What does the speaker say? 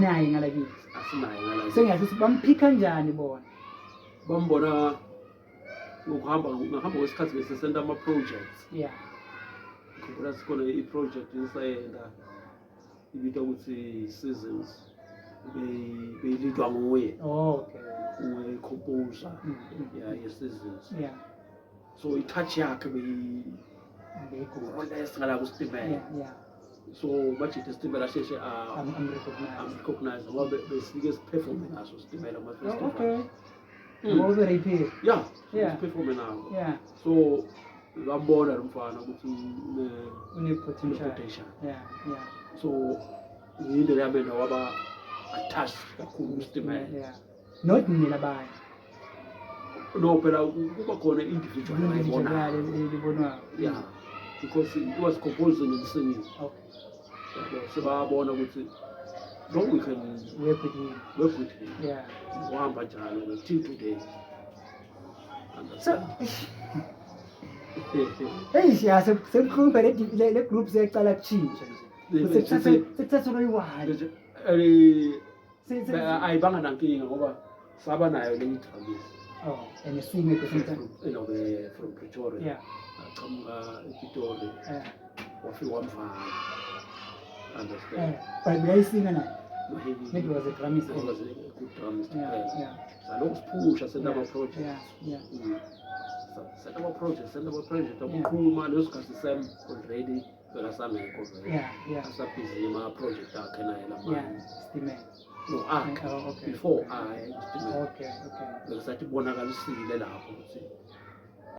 aninayo ngalakithi asinayo ngala sengathi ukuthi bamphika kanjani bona bambona ngahamba kwesikhathi besesenta ama-projects yeah khumbula sikhona i-project esayenda ibitwa ukuthi Seasons beyilidwa nguye okay composer ye-Seasons yeah so i-touch yakhe ngala kusitimela so bajithi isitimela sheshe am-recognize ngoba besike siperforme naso sitimela kuma-festival okay very big yeah siperforme nabo so ngabona lo mfana ukuthi une-potential yeah so yindlela yamenda waba attached kakhulu isitimela not nina abanye no phela kuba khona individual libonwa yeah because it was composing and singing okay sebabona ukuthi no we can work with him yeah wahamba njalo till today so hey siya sekukhumba le group seyicala kuchinja nje sekuthatha loyiwali ayibanga nankinga ngoba saba nayo le idramisi and sing at the same time from Pretoria aqhamuka ePitori wafika wamvala understand but beyayisinga naye no maybe was a dramist was a good dramist salokhu siphusha senda ama-project senda ama-project akuqhuma leso sikhathi sem already phela samekho vele asabhizi ama-project akhe naye lamanye no akhe before I besathi bonakalisile lapho ukuthi